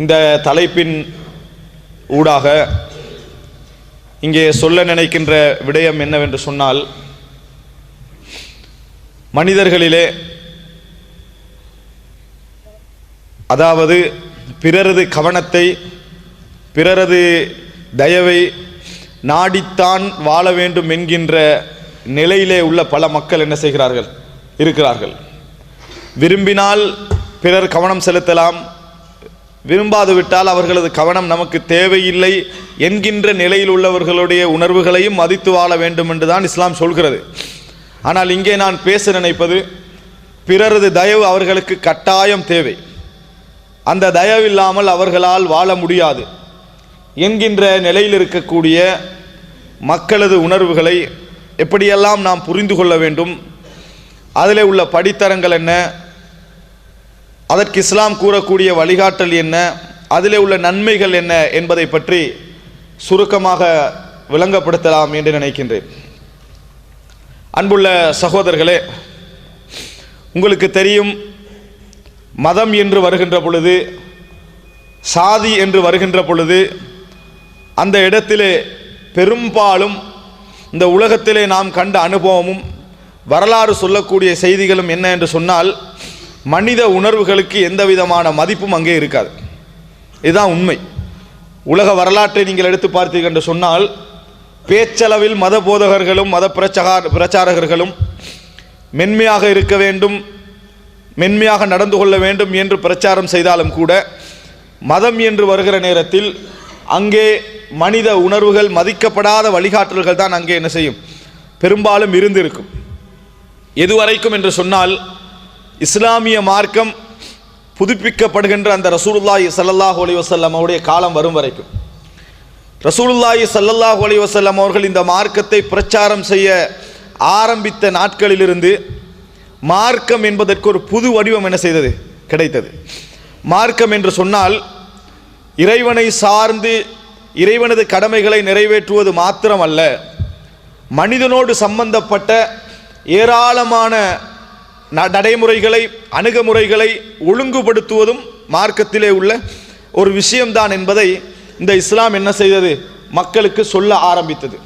இந்த தலைப்பின் ஊடாக இங்கே சொல்ல நினைக்கின்ற விடயம் என்னவென்று சொன்னால், மனிதர்களிலே அதாவது பிறரது கவனத்தை, பிறரது தயவை நாடித்தான் வாழ வேண்டும் என்கின்ற நிலையிலே உள்ள பல மக்கள் என்ன செய்கிறார்கள், இருக்கிறார்கள். விரும்பினால் பிறர் கவனம் செலுத்தலாம், விரும்பாது விட்டால் அவர்களது கவனம் நமக்கு தேவையில்லை என்கின்ற நிலையில் உள்ளவர்களுடைய உணர்வுகளையும் மதித்து வாழ வேண்டும் என்றுதான் இஸ்லாம் சொல்கிறது. ஆனால் இங்கே நான் பேச நினைப்பது, பிறரது தயவு அவர்களுக்கு கட்டாயம் தேவை, அந்த தயவில்லாமல் அவர்களால் வாழ முடியாது என்கின்ற நிலையில் இருக்கக்கூடிய மக்களது உணர்வுகளை எப்படியெல்லாம் நாம் புரிந்து கொள்ள வேண்டும், அதில் உள்ள படித்தரங்கள் என்ன, அதற்கு இஸ்லாம் கூறக்கூடிய வழிகாட்டல் என்ன, அதில் உள்ள நன்மைகள் என்ன என்பதை பற்றி சுருக்கமாக விளங்கப்படுத்தலாம் என்று நினைக்கின்றேன். அன்புள்ள சகோதரர்களே, உங்களுக்கு தெரியும், மதம் என்று வருகின்ற பொழுது, சாதி என்று வருகின்ற பொழுது, அந்த இடத்திலே பெரும்பாலும் இந்த உலகத்திலே நாம் கண்ட அனுபவமும் வரலாறு சொல்லக்கூடிய செய்திகளும் என்ன என்று சொன்னால், மனித உணர்வுகளுக்கு எந்த விதமான மதிப்பும் அங்கே இருக்காது. இதுதான் உண்மை. உலக வரலாற்றை நீங்கள் எடுத்து பார்த்தீர்கள் என்று சொன்னால், பேச்சளவில் மத போதகர்களும் மத பிரச்சாரகர்களும் மென்மையாக இருக்க வேண்டும், மென்மையாக நடந்து கொள்ள வேண்டும் என்று பிரச்சாரம் செய்தாலும் கூட, மதம் என்று வருகிற நேரத்தில் அங்கே மனித உணர்வுகள் மதிக்கப்படாத வழிகாட்டல்கள் தான் அங்கே என்ன செய்யும், பெரும்பாலும் இருந்திருக்கும். எதுவரைக்கும் என்று சொன்னால், இஸ்லாமிய மார்க்கம் புதுப்பிக்கப்படுகின்ற அந்த ரசூலுல்லாஹி ஸல்லல்லாஹு அலைஹி வஸல்லம் அவருடைய காலம் வரும் வரைக்கும், ரசூலுல்லாஹி ஸல்லல்லாஹு அலைஹி வஸல்லம் அவர்கள் இந்த மார்க்கத்தை பிரச்சாரம் செய்ய ஆரம்பித்த நாட்களிலிருந்து மார்க்கம் என்பதற்கு ஒரு புது வடிவம் என்ன செய்தது, கிடைத்தது. மார்க்கம் என்று சொன்னால் இறைவனை சார்ந்து இறைவனது கடமைகளை நிறைவேற்றுவது மாத்திரமல்ல, மனிதனோடு சம்பந்தப்பட்ட ஏராளமான நடைமுறைகளை, அணுகுமுறைகளை ஒழுங்குபடுத்துவதும் மார்க்கத்திலே உள்ள ஒரு விஷயம்தான் என்பதை இந்த இஸ்லாம் என்ன செய்தது, மக்களுக்கு சொல்ல ஆரம்பித்தது.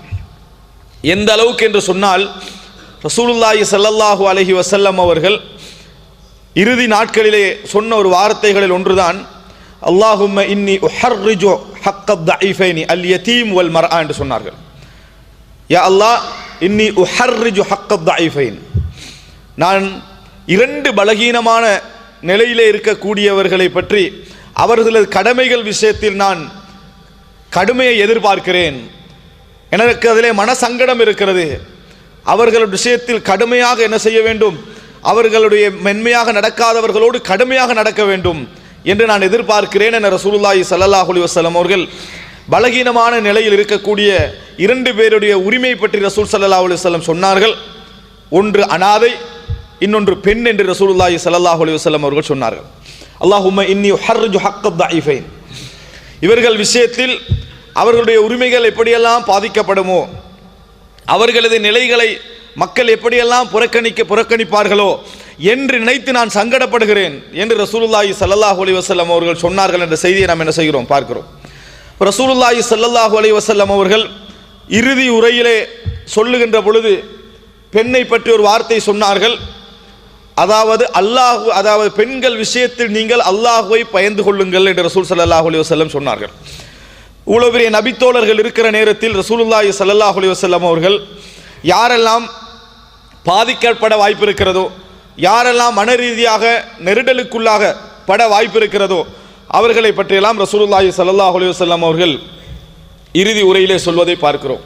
எந்த அளவுக்கு என்று சொன்னால், ரசூலுல்லாஹி ஸல்லல்லாஹு அலைஹி வஸல்லம் அவர்கள் இறுதி நாட்களிலே சொன்ன ஒரு வார்த்தைகளில் ஒன்றுதான், அல்லாஹும்ம இன்னி உஹர்ரிஜு ஹக்கத் தஈஃபைனி அல் யதீம் வல் மர்ஆ என்று சொன்னார்கள். யா அல்லாஹ், இன்னி உஹர்ரிஜு ஹக்கத் தஈஃபைன், நான் இரண்டு பலகீனமான நிலையிலே இருக்கக்கூடியவர்களை பற்றி அவர்களது கடமைகள் விஷயத்தில் நான் கடுமையை எதிர்பார்க்கிறேன். எனக்கு அதிலே மனசங்கடம் இருக்கிறது. அவர்கள் விஷயத்தில் கடுமையாக என்ன செய்ய வேண்டும், அவர்களுடைய மென்மையாக நடக்காதவர்களோடு கடுமையாக நடக்க வேண்டும் என்று நான் எதிர்பார்க்கிறேன் என ரசூலுல்லாஹி ஸல்லல்லாஹு அலைஹி வஸல்லம் அவர்கள் பலகீனமான நிலையில் இருக்கக்கூடிய இரண்டு பேருடைய உரிமை பற்றி ரசூல் ஸல்லல்லாஹு அலைஹி வஸல்லம் சொன்னார்கள். ஒன்று அனாதை, இன்னொன்று பெண் என்று ரசூலுல்லாஹி ஸல்லல்லாஹு அலைஹி வஸல்லம் அவர்கள் சொன்னார்கள். அல்லாஹும்ம இன்னி உஹர்ரிஜு ஹக்கத் தஈஃபைன், இவர்கள் விஷயத்தில் அவர்களுடைய உரிமைகள் எப்படியெல்லாம் பாதிக்கப்படுமோ, அவர்களது நிலைகளை மக்கள் எப்படியெல்லாம் புறக்கணிப்பார்களோ என்று நினைத்து நான் சங்கடப்படுகிறேன் என்று ரசூலுல்லாஹி ஸல்லல்லாஹு அலைஹி வஸல்லம் அவர்கள் சொன்னார்கள் என்ற செய்தியை நாம் என்ன செய்கிறோம், பார்க்கிறோம். ரசூலுல்லாஹி ஸல்லல்லாஹு அலைஹி வஸல்லம் அவர்கள் இறுதி உரையிலே சொல்லுகின்ற பொழுது பெண்ணை பற்றி ஒரு வார்த்தை சொன்னார்கள். அதாவது பெண்கள் விஷயத்தில் நீங்கள் அல்லாஹ்வை பயந்து கொள்ளுங்கள் என்று ரசூல் ஸல்லல்லாஹு அலைஹி வஸல்லம் சொன்னார்கள். இவ்வளவு பெரிய நபித்தோழர்கள் இருக்கிற நேரத்தில் ரசூலுல்லாஹி ஸல்லல்லாஹு அலைஹி வஸல்லம் அவர்கள் யாரெல்லாம் பாதிக்கப்பட வாய்ப்பு இருக்கிறதோ, யாரெல்லாம் மன ரீதியாக நெருடலுக்குள்ளாக பட வாய்ப்பு இருக்கிறதோ அவர்களை பற்றியெல்லாம் ரசூலுல்லாஹி ஸல்லல்லாஹு அலைஹி வஸல்லம் அவர்கள் இறுதி உரையிலே சொல்வதை பார்க்கிறோம்.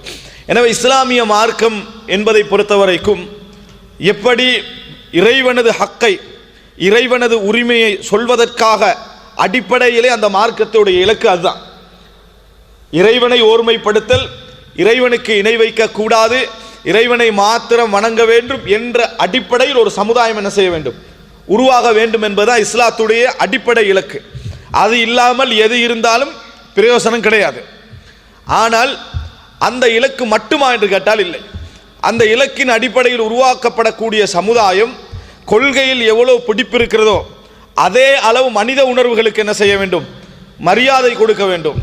எனவே இஸ்லாமிய மார்க்கம் என்பதை பொறுத்தவரைக்கும் எப்படி இறைவனது ஹக்கை, இறைவனது உரிமையை சொல்வதற்காக அடிப்படையிலே அந்த மார்க்கத்துடைய இலக்கு அதுதான். இறைவனை ஓர்மைப்படுத்தல், இறைவனுக்கு இணை வைக்க கூடாது, இறைவனை மாத்திரம் வணங்க வேண்டும் என்ற அடிப்படையில் ஒரு சமுதாயம் என்ன செய்ய வேண்டும், உருவாக வேண்டும் என்பதுதான் இஸ்லாத்துடைய அடிப்படை இலக்கு. அது இல்லாமல் எது இருந்தாலும் பிரயோசனம் கிடையாது. ஆனால் அந்த இலக்கு மட்டுமா என்று கேட்டால் இல்லை. அந்த இலக்கின் அடிப்படையில் உருவாக்கப்படக்கூடிய சமுதாயம் கொள்கையில் எவ்வளவு பிடிப்பு இருக்கிறதோ அதே அளவு மனித உணர்வுகளுக்கு என்ன செய்ய வேண்டும், மரியாதை கொடுக்க வேண்டும்,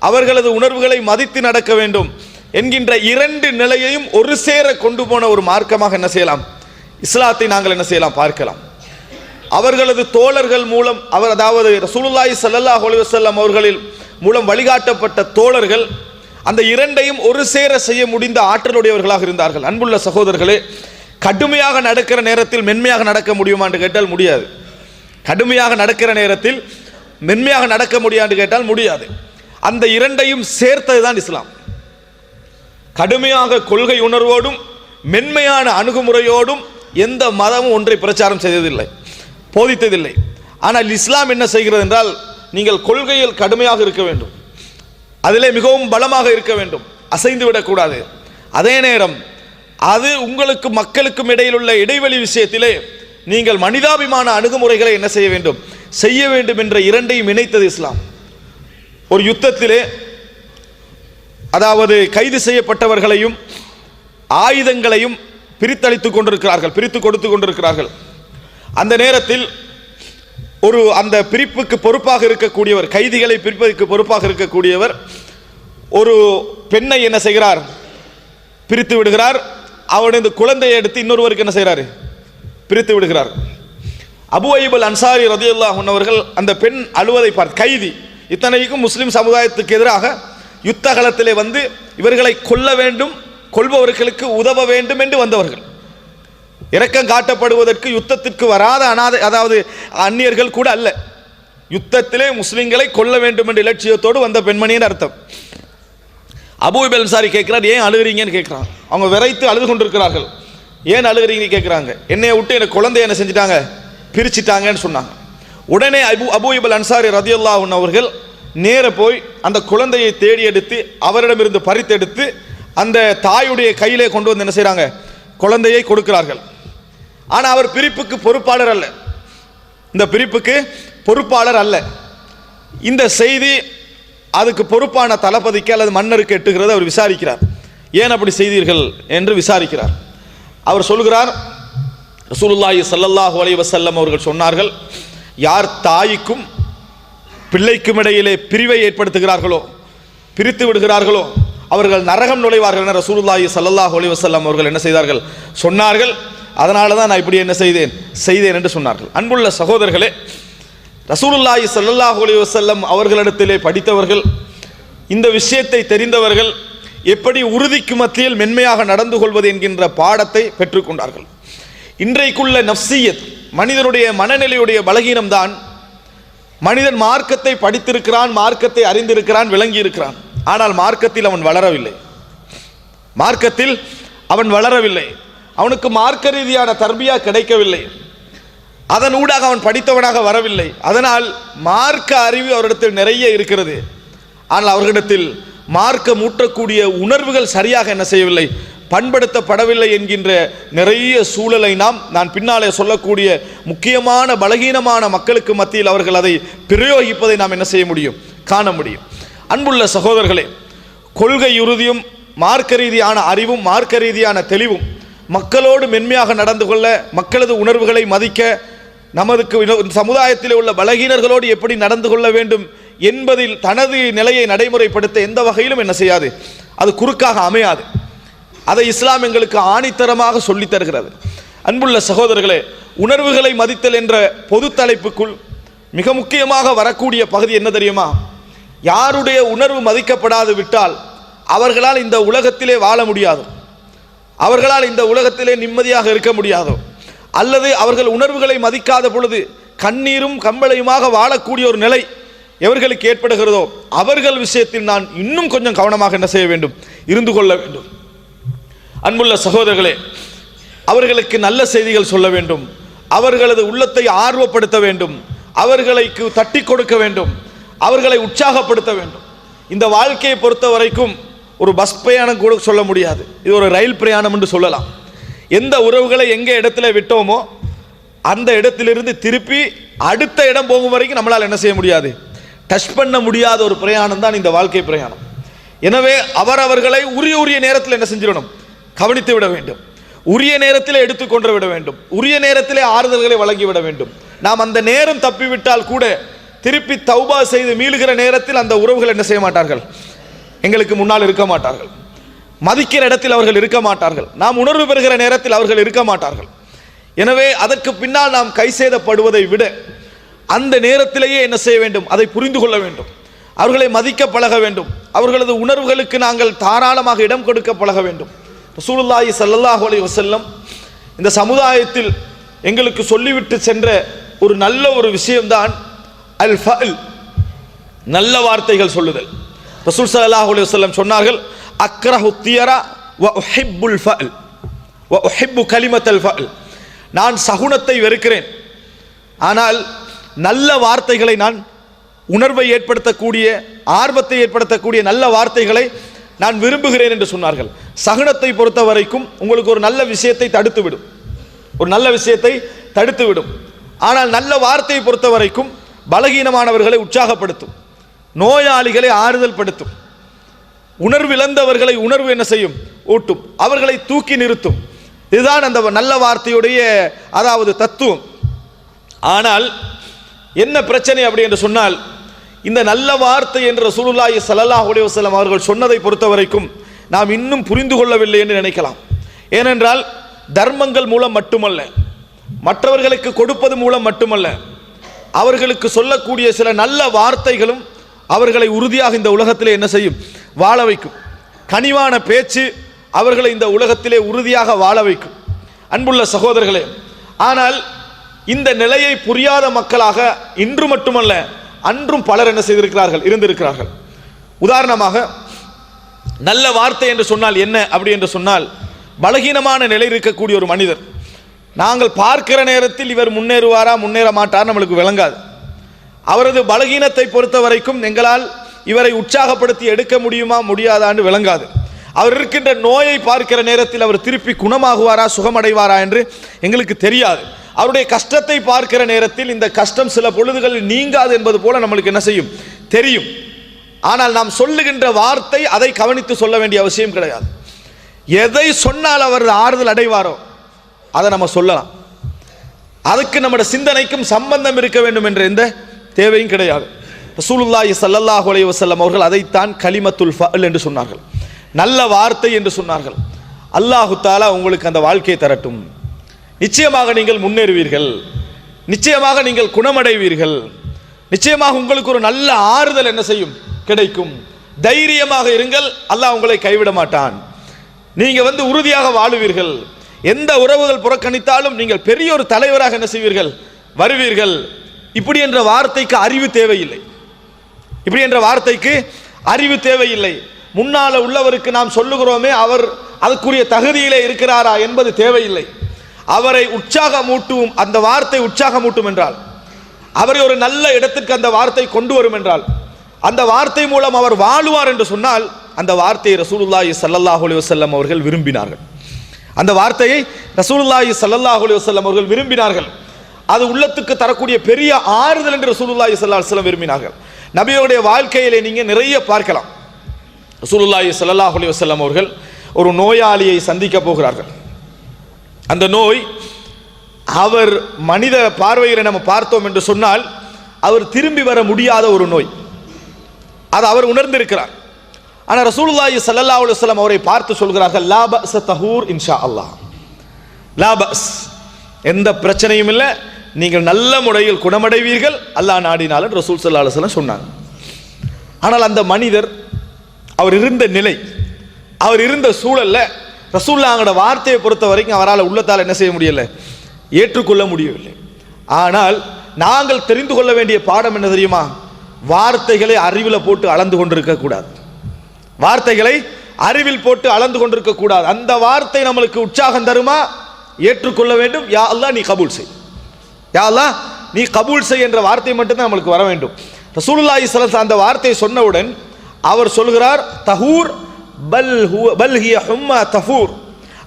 அவர்களது உணர்வுகளை மதித்து நடக்க வேண்டும் என்கின்ற இரண்டு நிலையையும் ஒரு சேர கொண்டு போன ஒரு மார்க்கமாக என்ன செய்யலாம், இஸ்லாத்தை நாங்கள் என்ன செய்யலாம் பார்க்கலாம். அவர்களது தோழர்கள் மூலம் அதாவது ரசூலுல்லாஹி ஸல்லல்லாஹு அலைஹி வஸல்லம் அவர்களில் மூலம் வழிகாட்டப்பட்ட தோழர்கள் அந்த இரண்டையும் ஒரு சேர செய்ய முடிந்த ஆற்றலுடையவர்களாக இருந்தார்கள். அன்புள்ள சகோதரர்களே, கடுமையாக நடக்கிற நேரத்தில் மென்மையாக நடக்க முடியுமா என்று கேட்டால் முடியாது. கடுமையாக நடக்கிற நேரத்தில் மென்மையாக நடக்க முடியாது என்று கேட்டால் முடியாது. அந்த இரண்டையும் சேர்த்ததுதான் இஸ்லாம். கடுமையாக கொள்கை உணர்வோடும் மென்மையான அணுகுமுறையோடும் எந்த மதமும் ஒன்றை பிரச்சாரம் செய்ததில்லை, போதித்ததில்லை. ஆனால் இஸ்லாம் என்ன செய்கிறது என்றால், நீங்கள் கொள்கையில் கடுமையாக இருக்க வேண்டும், அதிலே மிகவும் பலமாக இருக்க வேண்டும், அசைந்து விடக்கூடாது. அதே நேரம் அது உங்களுக்கு மக்களுக்கும் இடையில் உள்ள இடைவெளி விஷயத்திலே நீங்கள் மனிதாபிமான அணுகுமுறைகளை என்ன செய்ய வேண்டும், செய்ய வேண்டும் என்ற இரண்டையும் இணைத்தது இஸ்லாம். ஒரு யுத்தத்திலே அதாவது கைது செய்யப்பட்டவர்களையும் ஆயுதங்களையும் பிரித்தளித்துக் கொண்டிருக்கிறார்கள், பிரித்து கொடுத்து கொண்டிருக்கிறார்கள். அந்த நேரத்தில் அந்த பிரிப்புக்கு பொறுப்பாக இருக்கக்கூடியவர், கைதிகளை பிரிப்பதற்கு பொறுப்பாக இருக்கக்கூடியவர் ஒரு பெண்ணை என்ன செய்கிறார், பிரித்து விடுகிறார். அவனது குழந்தையை எடுத்து இன்னொருவருக்கு என்ன செய்கிறார், பிரித்து விடுகிறார். அபு அய்யூப் அல் அன்சாரி ரலியல்லாஹு அன்ஹு அவர்கள் அந்த பெண் அழுவதை பார்த்து, கைதி இத்தனைக்கும் முஸ்லிம் சமுதாயத்துக்கு எதிராக யுத்த களத்திலே வந்து இவர்களை கொல்ல வேண்டும், கொள்பவர்களுக்கு உதவ வேண்டும் என்று வந்தவர்கள், இரக்கம் காட்டப்படுவதற்கு யுத்தத்திற்கு வராத அதாவது அந்நியர்கள் கூட அல்ல, யுத்தத்திலே முஸ்லிம்களை கொல்ல வேண்டும் என்ற இலட்சியத்தோடு வந்த பெண்மணியின் அர்த்தம். அபூ அய்யூப் அல் அன்சாரி கேட்கிறார், ஏன் அழுகிறீங்கன்னு கேட்கிறாங்க. அவங்க விரைத்து அழுது கொண்டிருக்கிறார்கள். ஏன் அழுகிறீங்கன்னு கேட்கிறாங்க. என்னைய விட்டு எனக்கு குழந்தைய என்ன செஞ்சிட்டாங்க, பிரிச்சுட்டாங்கன்னு சொன்னாங்க. உடனே அபூ அய்யூப் அல் அன்சாரி ரலியல்லாஹு அன்ஹு அவர்கள் நேர போய் அந்த குழந்தையை தேடி எடுத்து அவரிடமிருந்து பறித்தெடுத்து அந்த தாயுடைய கையிலே கொண்டு வந்து என்ன செய்றாங்க, குழந்தையை கொடுக்கிறார்கள். ஆனால் அவர் பிரிப்புக்கு பொறுப்பாளர் அல்ல, இந்த பிரிப்புக்கு பொறுப்பாளர் அல்ல. இந்த செய்தி அதுக்கு பொறுப்பான தளபதிக்கு அல்லது மன்னருக்கு எட்டுகிறது. அவர் விசாரிக்கிறார், ஏன் அப்படி செய்தீர்கள் என்று விசாரிக்கிறார். அவர் சொல்கிறார், ரசூலுல்லாஹி ஸல்லல்லாஹு அலைஹி வஸல்லம் அவர்கள் சொன்னார்கள், யார் தாய்க்கும் பிள்ளைக்கும் இடையிலே பிரிவை ஏற்படுத்துகிறார்களோ, பிரித்து விடுகிறார்களோ, அவர்கள் நரகம் நுழைவார்கள் என ரசூலுல்லாஹி ஸல்லல்லாஹு அலைஹி வஸல்லம் அவர்கள் என்ன செய்தார்கள், சொன்னார்கள். அதனால தான் நான் இப்படி என்ன செய்தேன் என்று சொன்னார்கள். அன்புள்ள சகோதரர்களே, ரசூலுல்லாஹி ஸல்லல்லாஹு அலைஹி வஸல்லம் அவர்களிடத்திலே படித்தவர்கள், இந்த விஷயத்தை தெரிந்தவர்கள், எப்படி உறுதிக்கு மத்தியில் மென்மையாக நடந்து கொள்வது என்கின்ற பாடத்தை பெற்றுக்கொண்டார்கள். இன்றைக்குள்ள நஃப்சியத், மனிதனுடைய மனநிலையுடைய பலகீனம்தான், மனிதன் மார்க்கத்தை படித்திருக்கிறான், மார்க்கத்தை அறிந்திருக்கிறான், விளங்கி இருக்கிறான், ஆனால் மார்க்கத்தில் அவன் வளரவில்லை. மார்க்கத்தில் அவன் வளரவில்லை, அவனுக்கு மார்க்க ரீதியான தர்பியா கிடைக்கவில்லை, அதன் ஊடாக அவன் படித்தவனாக வரவில்லை. அதனால் மார்க்க அறிவு அவரிடத்தில் நிறைய இருக்கிறது, ஆனால் அவர்களிடத்தில் மார்க்க மூட்டக்கூடிய உணர்வுகள் சரியாக என்ன செய்யவில்லை, பண்படுத்தப்படவில்லை என்கின்ற நிறைய சூழலை நான் பின்னாலே சொல்லக்கூடிய முக்கியமான பலகீனமான மக்களுக்கு மத்தியில் அவர்கள் அதை பிரயோகிப்பதை நாம் என்ன செய்ய முடியும், காண முடியும். அன்புள்ள சகோதரர்களே, கொள்கை உறுதியும் மார்க்க ரீதியான அறிவும் மார்க்க ரீதியான தெளிவும் மக்களோடு மென்மையாக நடந்து கொள்ள, மக்களது உணர்வுகளை மதிக்க, நமது சமுதாயத்தில் உள்ள பலகீனர்களோடு எப்படி நடந்து கொள்ள வேண்டும் என்பதில் தனது நிலையை நடைமுறைப்படுத்த எந்த வகையிலும் என்ன செய்யாது, அது குறுக்காக அமையாது. அதை இஸ்லாம் எங்களுக்கு ஆணித்தரமாக சொல்லித் தருகிறது. அன்புள்ள சகோதரர்களே, உணர்வுகளை மதித்தல் என்ற பொது தலைப்புக்குள் மிக முக்கியமாக வரக்கூடிய பகுதி என்ன தெரியுமா, யாருடைய உணர்வு மதிக்கப்படாது விட்டால் அவர்களால் இந்த உலகத்திலே வாழ முடியாது, அவர்களால் இந்த உலகத்திலே நிம்மதியாக இருக்க முடியாது, அல்லது அவர்கள் உணர்வுகளை மதிக்காத பொழுது கண்ணீரும் கம்பளையுமாக வாழக்கூடிய ஒரு நிலை எவர்களுக்கு ஏற்படுகிறதோ அவர்கள் விஷயத்தில் நான் இன்னும் கொஞ்சம் கவனமாக என்ன செய்ய வேண்டும், இருந்து கொள்ள வேண்டும். அன்புள்ள சகோதரர்களே, அவர்களுக்கு நல்ல செய்திகள் சொல்ல வேண்டும், அவர்களது உள்ளத்தை ஆர்வப்படுத்த வேண்டும், அவர்களுக்கு தட்டி கொடுக்க வேண்டும், அவர்களை உற்சாகப்படுத்த வேண்டும். இந்த வாழ்க்கையை பொறுத்த வரைக்கும் ஒரு பஸ் பிரயாணம் கூட சொல்ல முடியாது, இது ஒரு ரயில் பிரயாணம் என்று சொல்லலாம். எந்த உறவுகளை எங்கே இடத்துல விட்டோமோ அந்த இடத்திலிருந்து திருப்பி அடுத்த இடம் போகும் வரைக்கும் நம்மளால் என்ன செய்ய முடியாது, டச் பண்ண முடியாத ஒரு பிரயாணம் தான் இந்த வாழ்க்கை பிரயாணம். எனவே அவரவர்களை உரிய நேரத்தில் என்ன செஞ்சிடணும், கவனித்து விட வேண்டும், உரிய நேரத்தில் எடுத்துக்கொண்டு விட வேண்டும், உரிய நேரத்திலே ஆறுதல்களை வழங்கிவிட வேண்டும். நாம் அந்த நேரம் தப்பிவிட்டால் கூட திருப்பி தௌபா செய்து மீளுகிற நேரத்தில் அந்த உறவுகள் என்ன செய்ய மாட்டார்கள், எங்களுக்கு முன்னால் இருக்க மாட்டார்கள். மதிக்கிற இடத்தில் அவர்கள் இருக்க மாட்டார்கள். நாம் உணர்வு பெறுகிற நேரத்தில் அவர்கள் இருக்க மாட்டார்கள். எனவே அதற்கு பின்னால் நாம் கை சேதப்படுவதை விட அந்த நேரத்திலேயே என்ன செய்ய வேண்டும், அதை புரிந்து கொள்ள வேண்டும். அவர்களை மதிக்க பழக வேண்டும். அவர்களது உணர்வுகளுக்கு நாங்கள் தாராளமாக இடம் கொடுக்க பழக வேண்டும். ரசூலுல்லாஹி ஸல்லல்லாஹு அலைஹி வஸல்லம் இந்த சமுதாயத்தில் எங்களுக்கு சொல்லிவிட்டு சென்ற ஒரு நல்ல ஒரு விஷயம்தான் அல் ஃபஅல், நல்ல வார்த்தைகள் சொல்லுதல். ரசூல் ஸல்லல்லாஹு அலைஹி வஸல்லம் சொன்னார்கள், அக்ரஹு தியரா வ உஹிப்புல் ஃபஅல் வ உஹிப்பு கலிமத்தல் ஃபஅல். நான் சகுனத்தை வெறுக்கிறேன், ஆனால் நல்ல வார்த்தைகளை, நான் உணர்வை ஏற்படுத்தக்கூடிய, ஆர்வத்தை ஏற்படுத்தக்கூடிய நல்ல வார்த்தைகளை நான் விரும்புகிறேன் என்று சொன்னார்கள். சகுனத்தை பொறுத்த வரைக்கும் உங்களுக்கு ஒரு நல்ல விஷயத்தை தடுத்துவிடும், ஒரு நல்ல விஷயத்தை தடுத்துவிடும். ஆனால் நல்ல வார்த்தையை பொறுத்த வரைக்கும் பலகீனமானவர்களை உற்சாகப்படுத்தும், நோயாளிகளை ஆறுதல் படுத்தும், உணர்விழந்தவர்களை உணர்வு என்ன செய்யும், ஊட்டும், அவர்களை தூக்கி நிறுத்தும். இதுதான் அந்த நல்ல வார்த்தையுடைய அதாவது தத்துவம். ஆனால் என்ன பிரச்சனை அப்படி என்று சொன்னால், இந்த நல்ல வார்த்தை என்று ரசூலுல்லாஹி ஸல்லல்லாஹு அலைஹி வஸல்லம் அவர்கள் சொன்னதை பொறுத்த வரைக்கும் நாம் இன்னும் புரிந்து கொள்ளவில்லை என்று நினைக்கலாம். ஏனென்றால் தர்மங்கள் மூலம் மட்டுமல்ல, மற்றவர்களுக்கு கொடுப்பது மூலம் மட்டுமல்ல, அவர்களுக்கு சொல்லக்கூடிய சில நல்ல வார்த்தைகளும் அவர்களை உறுதியாக இந்த உலகத்திலே என்ன செய்யும், வாழ வைக்கும். கனிவான பேச்சு அவர்களை இந்த உலகத்திலே உறுதியாக வாழ வைக்கும். அன்புள்ள சகோதரர்களே, ஆனால் இந்த நிலையை புரியாத மக்களாக இன்று மட்டுமல்ல அன்றும் பலர் என்ன செய்திருக்கிறார்கள், இருந்திருக்கிறார்கள். உதாரணமாக நல்ல வார்த்தை என்று சொன்னால் என்ன அப்படி என்று சொன்னால், பலகீனமான நிலை இருக்கக்கூடிய ஒரு மனிதர், நாங்கள் பார்க்கிற நேரத்தில் இவர் முன்னேறுவாரா முன்னேற மாட்டார் நம்மளுக்கு விளங்காது. அவரது பலகீனத்தை பொறுத்த வரைக்கும் எங்களால் இவரை உற்சாகப்படுத்தி எடுக்க முடியுமா முடியாதான்னு விளங்காது. அவர் இருக்கின்ற நோயை பார்க்கிற நேரத்தில் அவர் திருப்பி குணமாகுவாரா சுகமடைவாரா என்று எங்களுக்கு தெரியாது. அவருடைய கஷ்டத்தை பார்க்கிற நேரத்தில் இந்த கஷ்டம் சில பொழுதுகளில் நீங்காது என்பது போல நம்மளுக்கு என்ன செய்யும், தெரியும். ஆனால் நாம் சொல்லுகின்ற வார்த்தை அதை கவனித்து சொல்ல வேண்டிய அவசியம் கிடையாது. எதை சொன்னால் அவர் ஆறுதல் அடைவாரோ அதை நம்ம சொல்லலாம். அதுக்கு நம்முடைய சிந்தனைக்கும் சம்பந்தம் இருக்க வேண்டும் என்ற எந்த தேவையும் கிடையாது. ரசூலுல்லாஹி ஸல்லல்லாஹு அலைஹி வஸல்லம் அவர்கள் அதைத்தான் கலிமத்துல் ஃபஅல் என்று சொன்னார்கள், நல்ல வார்த்தை என்று சொன்னார்கள். அல்லாஹு தஆலா உங்களுக்கு அந்த வாழ்க்கையை தரட்டும். நிச்சயமாக நீங்கள் முன்னேறுவீர்கள், நிச்சயமாக நீங்கள் குணமடைவீர்கள், நிச்சயமாக உங்களுக்கு ஒரு நல்ல ஆறுதல் என்ன செய்யும், கிடைக்கும். தைரியமாக இருங்கள், அல்லாஹ் உங்களை கைவிட மாட்டான். நீங்க உறுதியாக வாழுவீர்கள். எந்த உறவுகள் புறக்கணித்தாலும் நீங்கள் பெரிய ஒரு தலைவராக என்ன செய்வீர்கள், வருவீர்கள். இப்படி என்ற வார்த்தைக்கு அறிவு தேவையில்லை, இப்படி என்ற வார்த்தைக்கு அறிவு தேவையில்லை. முன்னால உள்ளவருக்கு நாம் சொல்லுகிறோமே அவர் அதுக்குரிய தகுதியிலே இருக்கிறாரா என்பது தேவையில்லை. அவரை உற்சாகமூட்டும் அந்த வார்த்தை உற்சாகமூட்டும் என்றால், அவரை ஒரு நல்ல இடத்திற்கு அந்த வார்த்தை கொண்டு வரும் என்றால், அந்த வார்த்தை மூலம் அவர் வாழுவார் என்று சொன்னால், அந்த வார்த்தையை ரசூலுல்லாஹி ஸல்லல்லாஹு அலைஹி வஸல்லம் அவர்கள் விரும்பினார்கள். அந்த வார்த்தையை ரசூலுல்லாஹி ஸல்லல்லாஹு அலைஹி வஸல்லம் அவர்கள் விரும்பினார்கள். அது உள்ளத்துக்கு தரக்கூடிய பெரிய ஆறுதல் என்று ரசூலுல்லாஹி ஸல்லல்லாஹு அலைஹி வஸல்லம் விரும்பினார்கள். நபியுடைய வாழ்க்கையிலே நீங்க நிறைய பார்க்கலாம். ரசூலுல்லாஹி ஸல்லல்லாஹு அலைஹி வஸல்லம் அவர்கள் ஒரு நோயாளியை சந்திக்க போகிறார்கள். அந்த நோய் அவர் மனித பார்வையில் நம்ம பார்த்தோம் என்று சொன்னால் அவர் திரும்பி வர முடியாத ஒரு நோய், அது அவர் உணர்ந்திருக்கிறார். ஆனால் ரசூலுல்லாஹி ஸல்லல்லாஹு அலைஹி வஸல்லம் அவரை பார்த்து சொல்கிறார்கள், லா பஅஸ தஹூர் இன்ஷா அல்லாஹ், லா பஅஸ், எந்த பிரச்சனையும் இல்லை, நீங்கள் நல்ல முறையில் குணமடைவீர்கள் அல்லாஹ் நாடினாலும் ரசூல் ஸல்லல்லாஹு அலைஹி வஸல்லம் சொன்னாங்க. ஆனால் அந்த மனிதர் அவர் இருந்த நிலை, அவர் இருந்த சூழல்ல ரசூலுல்லாஹ்வோட வார்த்தையை பொறுத்த வரைக்கும் அவரால் உள்ளத்தால் என்ன செய்ய முடியல, ஏற்றுக்கொள்ள முடியவில்லை. ஆனால் நாங்கள் தெரிந்து கொள்ள வேண்டிய பாடம் என்ன தெரியுமா, வார்த்தைகளை அறிவில் போட்டு அளந்து கொண்டிருக்க கூடாது, வார்த்தைகளை அறிவில் போட்டு அளந்து கொண்டிருக்க கூடாது. அந்த வார்த்தை நம்மளுக்கு உற்சாகம் தருமா, ஏற்றுக்கொள்ள வேண்டும். யா அல்லாஹ் நீ கபூல் செய், யா அல்லாஹ் நீ கபூல் செய் என்ற வார்த்தை மட்டும்தான் நம்மளுக்கு வர வேண்டும். ரசூலுல்லாஹி ஸல்லல்லாஹு அலைஹி வஸல்லம் அந்த வார்த்தையை சொன்னவுடன் அவர் சொல்கிறார், தஹூர் பல் ஹிய ஹும்மா தஃபூர்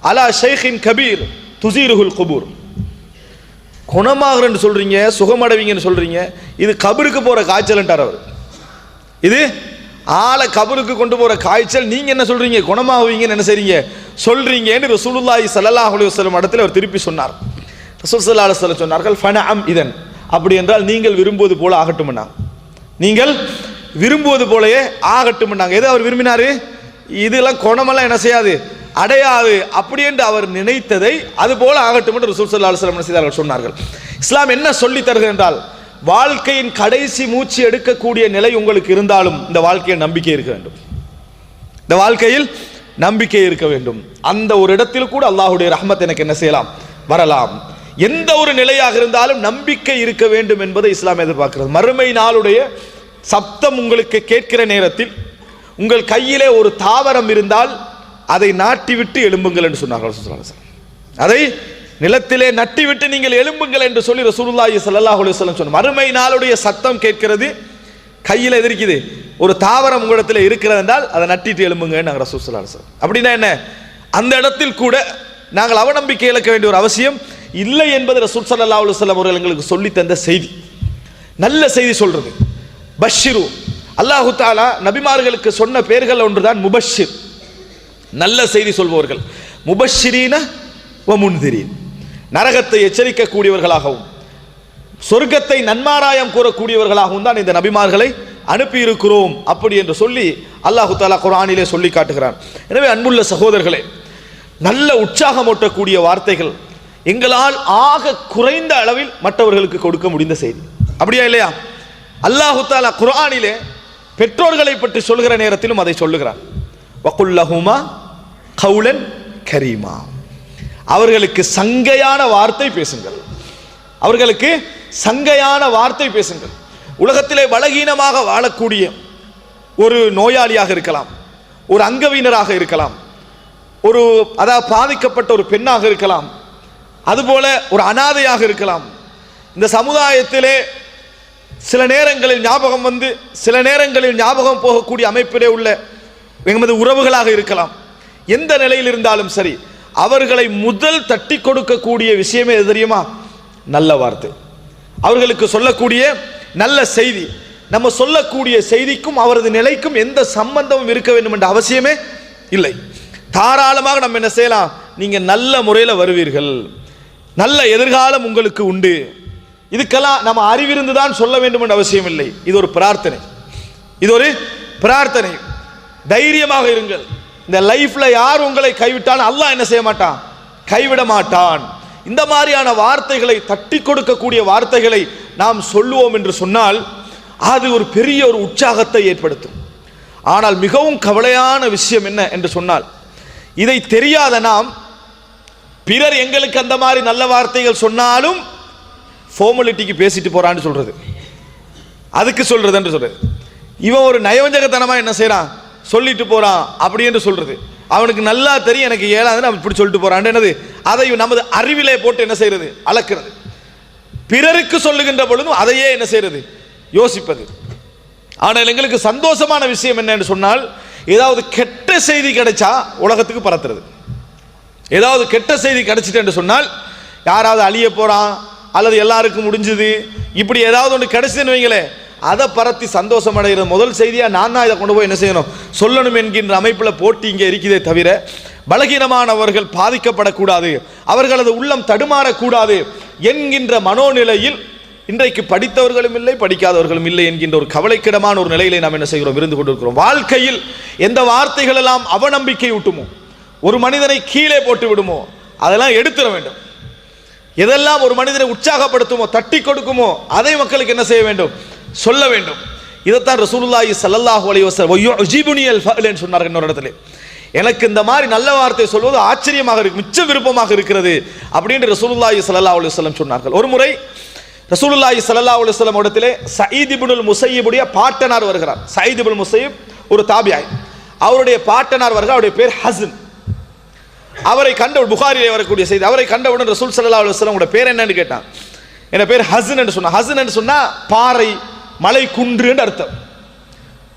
அலா ஷைখিন கபீர் துஸீருஹுல் குபூர். குணமாகறன்னு சொல்றீங்க, சுகமடைவீங்கன்னு சொல்றீங்க, இது கபருக்கு போற காய்ச்சல்ன்றார் அவர். இது ஆளை கபருக்கு கொண்டு போற காய்ச்சல், நீங்க என்ன சொல்றீங்க, குணமாகுவீங்கன்னு என்ன செய்றீங்க சொல்றீங்கன்னு ரசூலுல்லாஹி ஸல்லல்லாஹு அலைஹி வஸல்லம் இடத்துல அவர் திருப்பி சொன்னார். ரசூல் ஸல்லல்லாஹு அலைஹி வஸல்லம் சொன்னார்கள், ஃபனஅம் இதன், அப்படி என்றால் நீங்கள் விரும்புவது போல ஆகட்டும்னா. நீங்கள் விரும்புவது போலயே ஆகட்டும். எதை அவர் விரும்பினாரு? இதெல்லாம் குணமெல்லாம் என்ன செய்யாது, அடையாது அப்படி என்று அவர் நினைத்ததை அது போல ஆகட்டும் என்று ரசூல் ஸல்லல்லாஹு அலைஹி வஸல்லம் சொன்னார்கள். இஸ்லாம் என்ன சொல்லி தருகிறது என்றால், வாழ்க்கையின் கடைசி மூச்சு எடுக்கக்கூடிய நிலை உங்களுக்கு இருந்தாலும் இந்த வாழ்க்கையில் நம்பிக்கை இருக்க வேண்டும். இந்த வாழ்க்கையில் நம்பிக்கை இருக்க வேண்டும். அந்த ஒரு இடத்தில் கூட அல்லாஹ்வுடைய ரஹ்மத் எனக்கு என்ன செய்யலாம், வரலாம். எந்த ஒரு நிலையாக இருந்தாலும் நம்பிக்கை இருக்க வேண்டும் என்பதை இஸ்லாம் எதிர்பார்க்கிறது. மறுமை நாளுடைய சப்தம் உங்களுக்கு கேட்கிற நேரத்தில் உங்கள் கையிலே ஒரு தாவரம் இருந்தால் அதை நாட்டிவிட்டு எழும்புங்கள் என்று சொன்னார்கள். அதை நிலத்திலே நட்டிவிட்டு நீங்கள் எழும்புங்கள் என்று சொல்லி ரசூலுல்லாஹி ஸல்லல்லாஹு அலைஹி வஸல்லம் சொன்னார். மறுமை நாளுடைய சத்தம் கேட்கிறது, கையில் எதிர்க்குது, ஒரு தாவரம் உங்களிடத்தில் இருக்கிறது என்றால் அதை நட்டிட்டு எழும்புங்க நாங்கள் ரசூல் ஸல்லல்லாஹு அலைஹி வஸல்லம். அப்படின்னா என்ன, அந்த இடத்தில் கூட நாங்கள் அவநம்பிக்கை இழக்க வேண்டிய ஒரு அவசியம் இல்லை என்பது ரசூல் ஸல்லல்லாஹு அலைஹி வஸல்லம் அவர்கள் எங்களுக்கு சொல்லி தந்த செய்தி. நல்ல செய்தி சொல்றது பஷ்ஷிரு. அல்லாஹு தஆலா நபிமார்களுக்கு சொன்ன பெயர்கள் ஒன்றுதான் முபஷ்ஷிர், நல்ல செய்தி சொல்பவர்கள். முபஷ்ஷிரீன வ முன்திரீன், நரகத்தை எச்சரிக்கக்கூடியவர்களாகவும் சொர்க்கத்தை நன்மாராயம் கூறக்கூடியவர்களாகவும் தான் இந்த நபிமார்களை அனுப்பி இருக்கிறோம் அப்படி என்று சொல்லி அல்லாஹு தஆலா குர்ஆனிலே சொல்லி காட்டுகிறான். எனவே அன்புள்ள சகோதரர்களே, நல்ல உற்சாகமூட்டக்கூடிய வார்த்தைகள் எங்களால் ஆக குறைந்த அளவில் மற்றவர்களுக்கு கொடுக்க முடிந்த செய்தி. அப்படியா இல்லையா? அல்லாஹு தஆலா குர்ஆனிலே பெற்றோர்களை பற்றி சொல்கிற நேரத்திலும் அதை சொல்லுகிறார். வகுல் லஹுமா கௌலன் கரீமா, அவர்களுக்கு சங்கையான வார்த்தை பேசுங்கள், அவர்களுக்கு சங்கையான வார்த்தை பேசுங்கள். உலகத்திலே பலகீனமாக வாழக்கூடிய ஒரு நோயாளியாக இருக்கலாம், ஒரு அங்கவீனராக இருக்கலாம், ஒரு பாதிக்கப்பட்ட ஒரு பெண்ணாக இருக்கலாம், அதுபோல ஒரு அனாதையாக இருக்கலாம். இந்த சமுதாயத்திலே சில நேரங்களில் ஞாபகம் வந்து சில நேரங்களில் ஞாபகம் போகக்கூடிய அமைப்பிலே உள்ள எமது உறவுகளாக இருக்கலாம். எந்த நிலையில் இருந்தாலும் சரி, அவர்களை முதல் தட்டி கொடுக்கக்கூடிய விஷயமே எது தெரியுமா? நல்ல வார்த்தை. அவர்களுக்கு சொல்லக்கூடிய நல்ல செய்தி. நம்ம சொல்லக்கூடிய செய்திக்கும் அவரது நிலைக்கும் எந்த சம்பந்தமும் இருக்க வேண்டும் என்ற அவசியமே இல்லை. தாராளமாக நம்ம என்ன செய்யலாம், நீங்க நல்ல முறையில் வருவீர்கள், நல்ல எதிர்காலம் உங்களுக்கு உண்டு, இதுக்கெல்லாம் நம்ம அறிவிருந்து தான் சொல்ல வேண்டும் என்ற அவசியம் இல்லை. இது ஒரு பிரார்த்தனை, இது ஒரு பிரார்த்தனை. தைரியமாக இருங்கள். இந்த லைஃப்ல யார் உங்களை கைவிட்டாலும் அல்லாஹ் என்ன செய்ய மாட்டான், கைவிட மாட்டான். இந்த மாதிரியான வார்த்தைகளை தட்டி கொடுக்கக்கூடிய வார்த்தைகளை நாம் சொல்லுவோம் என்று சொன்னால் அது ஒரு பெரிய ஒரு உற்சாகத்தை ஏற்படுத்தும். ஆனால் மிகவும் கவலையான விஷயம் என்ன என்று சொன்னால், இதை தெரியாத நாம் பிறர் எங்களுக்கு அந்த மாதிரி நல்ல வார்த்தைகள் சொன்னாலும் ஃபார்மாலிட்டிக்கு பேசிட்டு போறான்னு சொல்றது, அதுக்கு சொல்றது என்று சொல்றது. இவன் ஒரு நயவஞ்சகத்தனமா என்ன செய்யறான், சொல்லிட்டு போறான் அப்படி என்று சொல்றது. அவனுக்கு நல்லா தெரியும் எனக்கு ஏழாதுன்னு அவன் இப்படி சொல்லிட்டு போறான் என்னது, அதை நமது அறிவிலே போட்டு என்ன செய்யறது, அளக்கிறது. பிறருக்கு சொல்லுகின்ற பொழுதும் அதையே என்ன செய்யறது, யோசிப்பது. ஆனால் எங்களுக்கு சந்தோஷமான விஷயம் என்ன என்று சொன்னால், ஏதாவது கெட்ட செய்தி கிடைச்சா உலகத்துக்கு பரத்துறது. ஏதாவது கெட்ட செய்தி கிடைச்சிட்டு என்று சொன்னால், யாராவது அழிய போறான் அல்லது எல்லாருக்கும் முடிஞ்சது இப்படி ஏதாவது ஒன்று கிடைச்சதுன்னு வைங்களே, அதை பரத்தி சந்தோஷம் அடைகிற முதல் செய்தியாக நான் தான் இதை கொண்டு போய் என்ன செய்யணும், சொல்லணும் என்கின்ற அமைப்பில் போட்டி இங்கே இருக்கிறதே தவிர, பலகீனமானவர்கள் பாதிக்கப்படக்கூடாது, அவர்களது உள்ளம் தடுமாறக்கூடாது என்கின்ற மனோநிலையில் இன்றைக்கு படித்தவர்களும் இல்லை படிக்காதவர்களும் இல்லை என்கின்ற ஒரு கவலைக்கிடமான ஒரு நிலையிலே நாம் என்ன செய்கிறோம், இருந்து கொண்டிருக்கிறோம். வாழ்க்கையில் எந்த வார்த்தைகள் எல்லாம் அவநம்பிக்கை ஊட்டுமோ, ஒரு மனிதனை கீழே போட்டு விடுமோ, அதெல்லாம் எடுத்துட வேண்டும். எதெல்லாம் ஒரு மனிதனை உற்சாகப்படுத்துமோ, தட்டி கொடுக்குமோ, அதை மக்களுக்கு என்ன செய்ய வேண்டும், சொல்ல வேண்டும். இதைத்தான் ரசூலுல்லாஹி ஸல்லல்லாஹு அலைஹி வஸல்லம் யுஜிபுனியல் ஃபஅலன் சொன்னார்கள் இன்னொரு இடத்துல. எனக்கு இந்த மாதிரி நல்ல வார்த்தை சொல்வது ஆச்சரியமாக இருக்கு, மிச்ச விருப்பமாக இருக்கிறது அப்படின்னு ரசூலுல்லாஹி ஸல்லல்லாஹு அலைஹி வஸல்லம் சொன்னார்கள். ஒரு முறை ரசூலுல்லாஹி ஸல்லல்லாஹு அலைஹி வஸல்லம் இடத்திலே சயீத் இப்னுல் முஸய்யிபுடைய பாட்டனார் வருகிறார். சயீத் இப்னுல் முஸய்யிப் ஒரு தாபியி, அவருடைய பாட்டனார் வருகிறார், அவருடைய பேர் ஹஸ்ன். அவரை கண்ட புகாரிலே வரக்கூடிய செய்தி, அவரை கண்டவுடன் ரசூல் ஸல்லல்லாஹு அலைஹி வஸல்லம் உடைய பேர் என்னன்னு கேட்டான். என் பேர் ஹஸ்ன் என்று சொன்னா. ஹஸ்ன் என்று சொன்னா பாறை, மலை, குன்று என்று அர்த்தம்.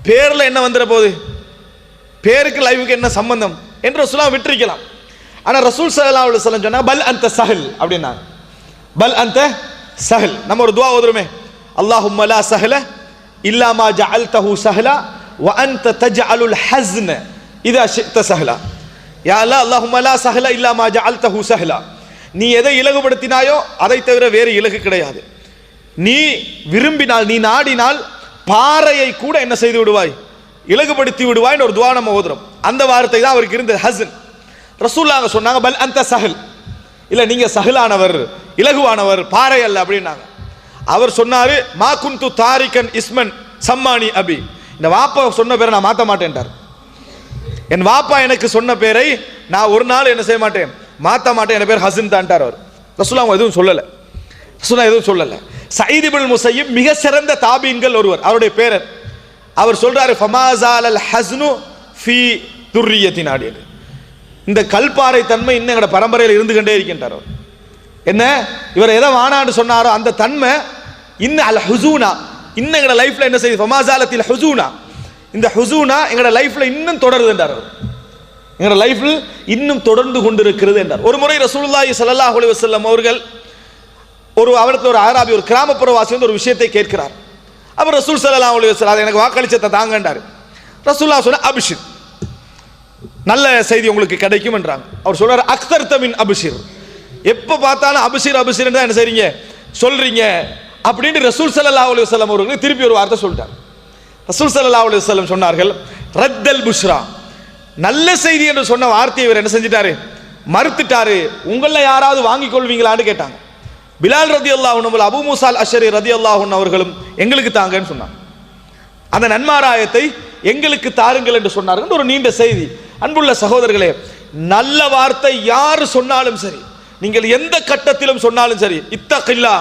பேர்ல என்ன வந்துட போகுது, பேருக்கு லைவுக்கு என்ன சம்பந்தம் என்று ரசூலுல்லாஹ் விட்டுருக்கலாம். ஆனா ரசூல் ஸல்லல்லாஹு அலைஹி வஸல்லம் சொன்னா பல் அன்த சஹல் அப்படின்னா, பல் அன்த சஹல். நம்ம ஒரு துஆ ஓதுறோமே, அல்லாஹும்ம லா சஹல இல்லா மா ஜஅல்தஹு சஹலா வ அன்த தஜஅலுல் ஹஸ்ன இதா ஷி'த சஹலா. யா அல்லாஹ், அல்லாஹும்ம லா சஹல இல்லா மா ஜஅல்தஹு சஹலா, நீ எதை இலகுபடுத்தினாயோ அதை தவிர வேறு இலகு கிடையாது. நீ விரும்பினால், நீ நாடினால் பாறையை கூட என்ன செய்து விடுவாய், இலகுபடுத்தி விடுவாய் ஒரு துவா நம்ம ஓதுறோம். அந்த வார்த்தை தான் அவருக்கு இருந்த ஹசன். ரசூலுல்லாஹ் சொன்னாங்க பல் அந்த சஹல், இல்ல நீங்க சஹலானவர், இலகுவானவர், பாறை அல்ல அப்படின்னாங்க. அவர் சொன்னாரு மா குந்து தாரிகன் இஸ்மன் சம்மானி அபி, இந்த வாப்பா சொன்ன பேரை நான் மாற்ற மாட்டேன்ட்டார். என் வாப்பா எனக்கு சொன்ன பேரை நான் ஒரு நாள் என்ன செய்ய மாட்டேன், மாற்ற மாட்டேன், என் பேர் ஹசன் தான்ட்டார் அவர். ரசூலுல்லாஹ் எதுவும் சொல்லலை, ரசூலுல்லாஹ் எதுவும் சொல்லலை. சயீத் இப்னுல் முஸையிப் மிக சிறந்த தாபீன்கள் ஒருவர், அவருடைய பேரர். அவர் சொல்றாரு ஃபமாஸால் அல் ஹஸ்னு ஃபீ துர்ரியத்தின் ஆடியது, இந்த கல்பாறை தன்மை இன்னும் எங்களோட பரம்பரையில் இருந்து கொண்டே இருக்கின்றார். அவர் என்ன இவர் எதை வானான்னு சொன்னாரோ அந்த தன்மை இன்னும் அல் ஹுசூனா இன்னும் எங்களோட லைஃப்ல என்ன செய்யுது, ஃபமாஸாலத்தில் ஹுசூனா, இந்த ஹுசூனா எங்களோட லைஃப்ல இன்னும் தொடருது என்றார். எங்களோட லைஃப்ல இன்னும் தொடர்ந்து கொண்டிருக்கிறது என்றார். ஒரு முறை ரசூலுல்லாஹி ஸல்லல்லாஹு அலைஹி வஸல்லம் அவர்கள் அவருக்கு ஒரு ஆராபி, ஒரு கிராமப்புறவாசி வந்து ஒரு விஷயத்தை கேட்கிறார். அவர் ரசூல் ஸல்லல்லாஹு அலைஹி வஸல்லம் எனக்கு வாக்களிச்சத்தை தாங்கன்றார். ரசூலுல்லாஹ் சொன்ன அபிஷிர், நல்ல செய்தி உங்களுக்கு கிடைக்கும் என்றாங்க. அவர் சொல்றாரு அக்தர்த மின் அபிஷிர், எப்ப பார்த்தாலும் அபிஷிர் அபிஷிர் தான் என்ன செய்றீங்க சொல்றீங்க அப்படின்னு ரசூல் ஸல்லல்லாஹு அலைஹி வஸல்லம் அவர்களுக்கு திருப்பி ஒரு வார்த்தை சொல்லிட்டார். ரசூல் ஸல்லல்லாஹு அலைஹி வஸல்லம் சொன்னார்கள் ரத்தல் புஷ்ரா, நல்ல செய்தி என்று சொன்ன வார்த்தையை இவர் என்ன செஞ்சிட்டாரு, மறுத்துட்டாரு. உங்கள யாராவது வாங்கிக் கொள்வீங்களான்னு கேட்டாங்க. பிலால் ரதியல்லாஹு அன்ஹு, அபூ மூஸா அல் அஷ்அரி ரதியல்லாஹு அன்ஹு அவர்களும் எங்களுக்கு தாங்கன்னு சொன்னாங்க. அந்த நன்மாராயத்தை எங்களுக்கு தாருங்கள் என்று சொன்னார்கள். ஒரு நீண்ட செய்தி. அன்புள்ள சகோதரர்களே, நல்ல வார்த்தை யார் சொன்னாலும் சரி, நீங்கள் எந்த கட்டத்திலும் சொன்னாலும் சரி, இத்தகில்லா,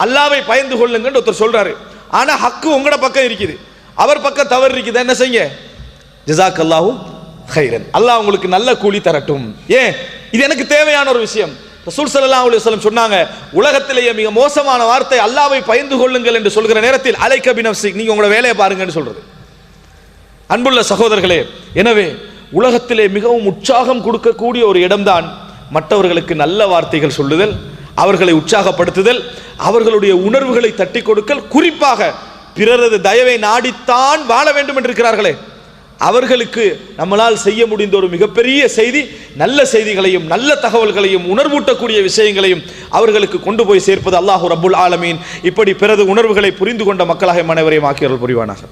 அல்லாஹ்வை பயந்து கொள்ளுங்கன்னு ஒருத்தர் சொல்றாரு. ஆனா ஹக்கு உங்களோட பக்கம் இருக்குது, அவர் பக்கம் தவறு இருக்குது, என்ன செய்யுங்க, ஜஸாக்கல்லாஹு கைரன், அல்லாஹ் உங்களுக்கு நல்ல கூலி தரட்டும். ஏன் இது எனக்கு தேவையான ஒரு விஷயம். ரசூல் ஸல்லல்லாஹு அலைஹி வஸல்லம் சொன்னாங்க உலகத்திலேயே மிக மோசமான வார்த்தை அல்லாஹ்வை பயந்து கொள்ளுங்கள் என்று சொல்கிற நேரத்தில் அலைக பினஃப்ஸிக், நீங்க உங்களோட வேலையை பாருங்கன்னு சொல்றது. அன்புள்ள சகோதரர்களே, எனவே உலகத்திலே மிகவும் உற்சாகம் கொடுக்கக்கூடிய ஒரு இடம்தான் மற்றவர்களுக்கு நல்ல வார்த்தைகள் சொல்லுதல், அவர்களை உற்சாகப்படுத்துதல், அவர்களுடைய உணர்வுகளை தட்டி கொடுக்கல், குறிப்பாக பிறரது தயவை நாடித்தான் வாழ வேண்டும் என்று இருக்கிறார்களே அவர்களுக்கு நம்மளால் செய்ய முடிந்த ஒரு மிகப்பெரிய செய்தி, நல்ல செய்திகளையும் நல்ல தகவல்களையும் உணர்வூட்டக்கூடிய விஷயங்களையும் அவர்களுக்கு கொண்டு போய் சேர்ப்பது. அல்லாஹ் ரப்புல் ஆலமீன் இப்படி பிறகு உணர்வுகளை புரிந்து கொண்ட மக்களாக அனைவரையும் ஆக்கியவர்கள் புரிவானாக.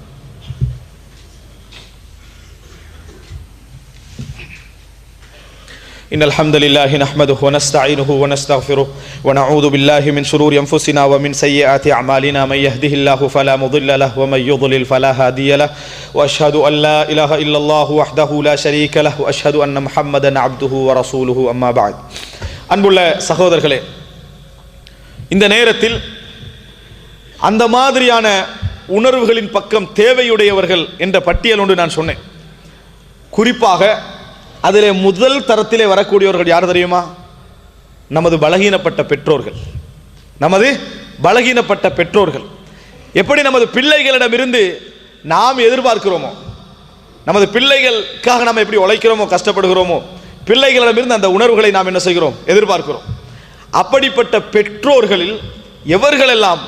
إن الحمد لله نحمده ونستعينه ونستغفره ونعوذ بالله من شرور أنفسنا ومن سيئات أعمالنا من يهده الله فلا مضل له ومن يضلل فلا هادي له وأشهد أن لا إله إلا الله وحده لا شريك له وأشهد أن محمدا عبده ورسوله أما بعد. அன்புள்ள சகோதரர்களே, இந்த நேரத்தில் அந்த மாதிரியான உணர்வுகளின் பக்கம் தேவையுடையவர்கள் என்ற பட்டியல் ஒன்று நான் சொன்னேன். குறிப்பாக அதிலே முதல் தரத்திலே வரக்கூடியவர்கள் யார் தெரியுமா? நமது பலகீனப்பட்ட பெற்றோர்கள். நமது பலகீனப்பட்ட பெற்றோர்கள். எப்படி நமது பிள்ளைகளிடமிருந்து நாம் எதிர்பார்க்கிறோமோ, நமது பிள்ளைகளுக்காக நாம் எப்படி உழைக்கிறோமோ, கஷ்டப்படுகிறோமோ, பிள்ளைகளிடமிருந்து அந்த உணர்வுகளை நாம் என்ன செய்கிறோம், எதிர்பார்க்கிறோம். அப்படிப்பட்ட பெற்றோர்களில் எவர்களெல்லாம்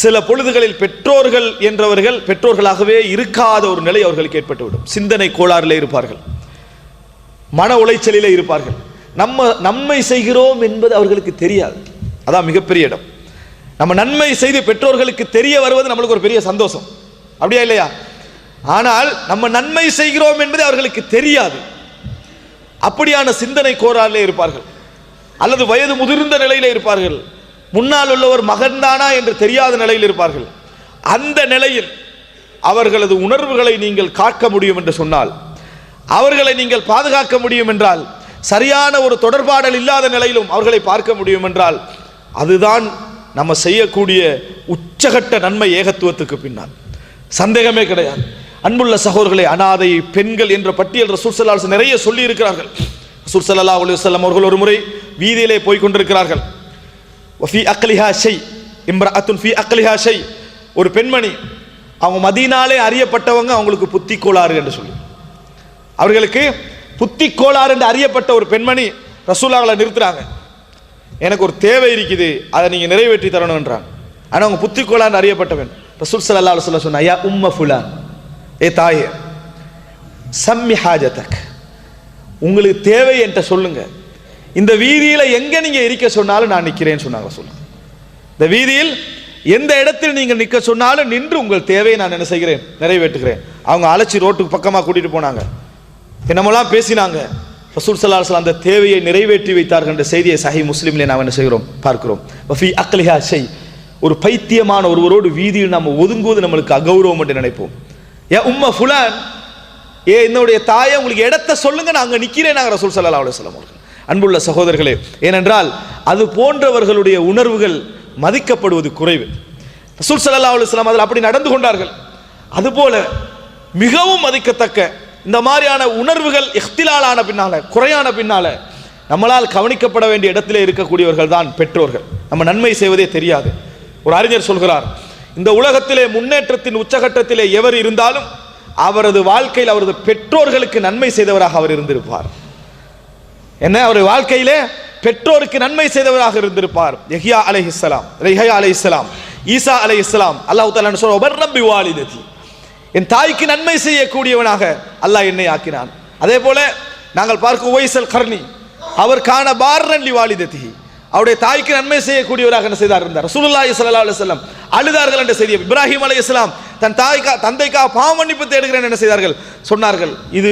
சில பொழுதுகளில் பெற்றோர்கள் என்றவர்கள் பெற்றோர்களாகவே இருக்காத ஒரு நிலை அவர்களுக்கு ஏற்பட்டுவிடும். சிந்தனை கோளாறிலே இருப்பார்கள், மன உளைச்சலிலே இருப்பார்கள். நம்மை செய்கிறோம் என்பது அவர்களுக்கு தெரியாது. அதான் மிகப்பெரிய இடம். நம்ம நன்மை செய்து பெற்றோர்களுக்கு தெரிய வருவது நம்மளுக்கு ஒரு பெரிய சந்தோஷம், அப்படியா இல்லையா? ஆனால் நம்ம நன்மை செய்கிறோம் என்பது அவர்களுக்கு தெரியாது. அப்படியான சிந்தனை கோளாறிலே இருப்பார்கள், அல்லது வயது முதிர்ந்த நிலையிலே இருப்பார்கள், முன்னால் உள்ளவர் மகன்தானா என்று தெரியாத நிலையில் இருப்பார்கள். அந்த நிலையில் அவர்களது உணர்வுகளை நீங்கள் காக்க முடியும் என்று சொன்னால், அவர்களை நீங்கள் பாதுகாக்க முடியும் என்றால், சரியான ஒரு தொடர்பாடல் இல்லாத நிலையிலும் அவர்களை பார்க்க முடியும் என்றால், அதுதான் நம்ம செய்யக்கூடிய உச்சகட்ட நன்மை ஏகத்துவத்துக்கு பின்னால், சந்தேகமே கிடையாது. அன்புள்ள சகோதரர்களே, அனாதை பெண்கள் என்ற பட்டியல் ரசூல் ஸல்லல்லாஹு அலைஹி வஸல்லம் நிறைய சொல்லி இருக்கிறார்கள். ரசூல் ஸல்லல்லாஹு அலைஹி வஸல்லம் அவர்கள் ஒரு முறை வீதியிலே போய் கொண்டிருக்கிறார்கள். வஃபி அக்லிஹா ஷை, இம்ரஅத்துன் ஃபி அக்லிஹா ஷை, ஒரு பெண்மணி, அவங்க மதீனாலே அறியப்பட்டவங்க, அவங்களுக்கு புத்தி கோளாறு என்று சொல்லி, அவர்களுக்கு புத்தி கோளாறு என்று அறியப்பட்ட ஒரு பெண்மணி ரசூலுல்லாஹ்வை நிறுத்துறாங்க. எனக்கு ஒரு தேவை இருக்குது, அதை நீங்க நிறைவேற்றி தரணும்ன்றாங்க. ஆனால் அவங்க புத்தி கோளாறு அறியப்பட்டவன். ரசூல் ஸல்லல்லாஹு அலைஹி வஸல்லம் சொன்னா, யா உம்ம ஃபுலான், ஏ தாயே, சம்மி ஹாஜதக், உங்களுக்கு தேவை என்கிட்ட சொல்லுங்க, இந்த வீதியில் எங்க நீங்க இருக்க சொன்னாலும் நான் நிற்கிறேன்னு சொன்னாங்க. சொல்லுங்க, இந்த வீதியில் எந்த இடத்தில் நீங்கள் நிற்க சொன்னாலும் நின்று உங்கள் தேவையை நான் என்ன செய்கிறேன், நிறைவேற்றுகிறேன். அவங்க அழைச்சி ரோட்டுக்கு பக்கமாக கூட்டிட்டு போனாங்க, என்னமெல்லாம் பேசினாங்க. ரசூல் ஸல்லல்லாஹு அலைஹி வஸல்லம் அந்த தேவையை நிறைவேற்றி வைத்தார்கள் என்ற செய்தியை சஹீஹ் முஸ்லிமிலே நாம் என்ன செய்கிறோம், பார்க்கிறோம். வஃபி அக்லிஹா ஷை, ஒரு பைத்தியமான ஒருவரோடு வீதியில் நாம் ஒதுங்குவது நம்மளுக்கு அகௌரவம் என்று நினைப்போம். ஏ உம்ம ஃபுலான், என்னுடைய தாயை உங்களுக்கு இடத்தை சொல்லுங்க, நான் அங்கே நிற்கிறேன் நாங்கள் ரசூல் ஸல்லல்லாஹு அலைஹி வஸல்லம் அவர்கள். அன்புள்ள சகோதரர்களே, ஏனென்றால் அது போன்றவர்களுடைய உணர்வுகள் மதிக்கப்படுவது குறைவு. ரசூல் ஸல்லல்லாஹு அலைஹி வஸல்லம் அதில் அப்படி நடந்து கொண்டார்கள். அதுபோல மிகவும் மதிக்கத்தக்க இந்த மாதிரியான உணர்வுகள் இஹ்திலாலான பின்னால, குறையான பின்னால நம்மளால் கவனிக்கப்பட வேண்டிய இடத்திலே இருக்கக்கூடியவர்கள் தான் பெற்றோர்கள். நம்ம நன்மை செய்வதே தெரியாது. ஒரு அறிஞர் சொல்கிறார், இந்த உலகத்திலே முன்னேற்றத்தின் உச்சகட்டத்திலே எவர் இருந்தாலும் அவரது வாழ்க்கையில் அவரது பெற்றோர்களுக்கு நன்மை செய்தவராக அவர் இருந்திருப்பார். என்ன, அவர் வாழ்க்கையிலே பெற்றோருக்கு நன்மை செய்தவராக இருந்திருப்பார். யஹ்யா அலைஹிஸ்ஸலாம், ஈசா அலைஹிஸ்ஸலாம், அல்லாஹ் தஆலா சொல்றார், வபர்ரப்பி வாலிததி, என் தாய்க்கு நன்மை செய்யக்கூடியவனாக அல்லாஹ் என்னை ஆக்கினான். அதே போல நாங்கள் பார்க்க உவைஸல் கர்னி, அவர் கான பார்ரன் லி வாலிததி, அவருடைய தாய்க்கு நன்மை செய்யக்கூடியவராக என்ன செய்தார் இருந்தார். ரசூலுல்லாஹி ஸல்லல்லாஹு அலைஹி வஸல்லம் அழுதார்கள் என்ற செய்தி. இப்ராஹிம் அலைஹிஸ்ஸலாம் தன் தந்தைக்காக பாவ மன்னிப்பு தேடுகிறேன் என்ன செய்தார்கள், சொன்னார்கள். இது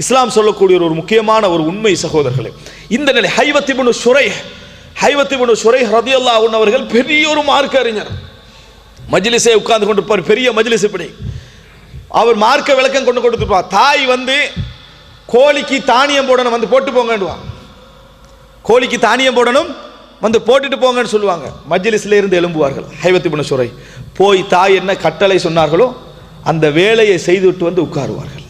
இஸ்லாம் சொல்லக்கூடிய ஒரு முக்கியமான ஒரு உண்மை சகோதரர்களே. இந்த நிலை ஹைவத் இப்னு ஷுரைஹ் ரலியல்லாஹு அன்ஹு அவர்கள் பெரிய ஒரு மார்க்க அறிஞர், மஜ்லிஸே உட்கார்ந்து கொண்டிருப்பார், பெரிய மஜ்லிஸ். இப்படி அவர் மார்க்க விளக்கம் கொண்டு கொடுத்துருப்பார். தாய் வந்து கோழிக்கு தானியம் போடணும், வந்து போட்டு போங்கன்னுவாங்க. கோழிக்கு தானியம் போடணும், வந்து போட்டுட்டு போங்கன்னு சொல்லுவாங்க. மஜ்லிஸ்ல இருந்து எழும்புவார்கள் ஹைவத் இப்னு ஷுரைஹ், போய் தாய் என்ன கட்டளை சொன்னார்களோ அந்த வேலையை செய்துவிட்டு வந்து உட்காருவார்கள்.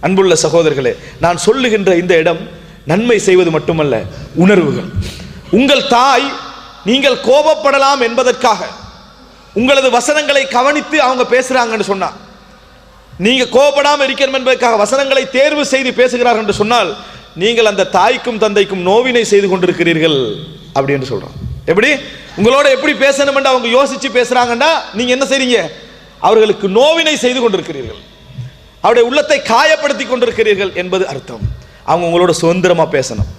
அன்புள்ள சகோதரர்களே, நான் சொல்லுகின்ற இந்த இடம் நன்மை செய்வது மட்டுமல்ல, உணர்வுகள். உங்கள் தாய் நீங்கள் கோபப்படலாம் என்பதற்காக உங்களது வசனங்களை கவனித்து அவங்க பேசுறாங்கன்னு சொன்னா, நீங்க கோபப்படாம இருக்கணும் என்பதற்காக வசனங்களை தேர்வு செய்து பேசுகிறார்கள் என்று சொன்னால், நீங்கள் அந்த தாய்க்கும் தந்தைக்கும் நோவினை செய்து கொண்டிருக்கிறீர்கள் அப்படி என்று சொல்றோம். எப்படி உங்களோட எப்படி பேசணும் என்று அவங்க யோசிச்சு பேசுறாங்கன்னா, நீங்க என்ன செய்றீங்க, அவர்களுக்கு நோவினை செய்து கொண்டிருக்கிறீர்கள், அவருடைய உள்ளத்தை காயப்படுத்தி கொண்டிருக்கிறீர்கள் என்பது அர்த்தம். அவங்க உங்களோட சுதந்திரமா பேசணும்.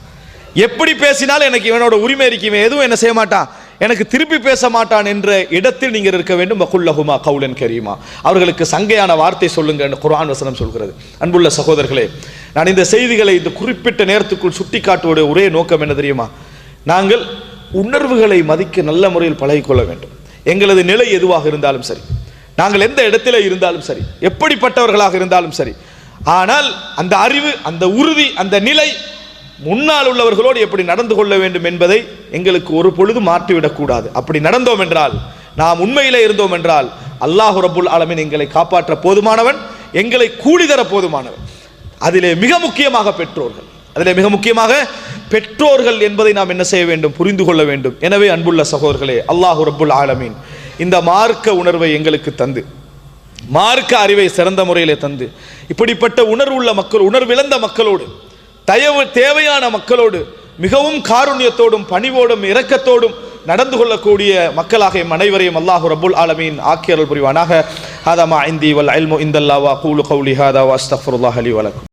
எப்படி பேசினாலும் எனக்கு இவனோட உரிமை இருக்குமே, எதுவும் என்ன செய்ய மாட்டான், எனக்கு திருப்பி பேச மாட்டான் என்ற இடத்தில் நீங்கள் இருக்க வேண்டும். வகுல்லஹுமா கவுலன் கரீமா, அவர்களுக்கு சங்கையான வார்த்தை சொல்லுங்க என்று குர்ஆன் வசனம் சொல்கிறது. அன்புள்ள சகோதரர்களே, நான் இந்த செய்திகளை இந்த குறிப்பிட்ட நேரத்துக்குள் சுட்டி காட்டுவதோட ஒரே நோக்கம் என்ன தெரியுமா, நாங்கள் உணர்வுகளை மதிக்க நல்ல முறையில் பழகிக்கொள்ள வேண்டும். எங்களது நிலை எதுவாக இருந்தாலும் சரி, நாங்கள் எந்த இடத்துல இருந்தாலும் சரி, எப்படிப்பட்டவர்களாக இருந்தாலும் சரி, ஆனால் அந்த அறிவு, அந்த உறுதி, அந்த நிலை முன்னால் உள்ளவர்களோடு எப்படி நடந்து கொள்ள வேண்டும் என்பதை எங்களுக்கு ஒரு பொழுது மாற்றிவிடக்கூடாது. அப்படி நடந்தோம் என்றால், நாம் உண்மையிலே இருந்தோம் என்றால், அல்லாஹ் ரப்புல் ஆலமீன் எங்களை காப்பாற்ற போதுமானவன், எங்களை கூலி தர போதுமானவன். அதிலே மிக முக்கியமாக பெற்றோர்கள் என்பதை நாம் என்ன செய்ய வேண்டும், புரிந்து கொள்ள வேண்டும். எனவே அன்புள்ள சகோதரர்களே, அல்லாஹ் ரப்புல் ஆலமீன் இந்த மார்க்க உணர்வை எங்களுக்கு தந்து, மார்க்க அறிவை சிறந்த முறையிலே தந்து, இப்படிப்பட்ட உணர்வுள்ள மக்கள், உணர்விழந்த மக்களோடு, தேவையான மக்களோடு மிகவும் காருண்யத்தோடும் பணிவோடும் இரக்கத்தோடும் நடந்து கொள்ளக்கூடிய மக்களாக அனைவரையும் அல்லாஹ் ரப்புல் ஆலமீன் ஆக்கி அருள் புரிவானாக. ஹாதா மா இந்தி வல் இல்மு இந்தல்லாஹ் வ அகூலு கௌலி ஹாதா வ அஸ்தக்ஃபிருல்லாஹ் லி வ லக்கும்.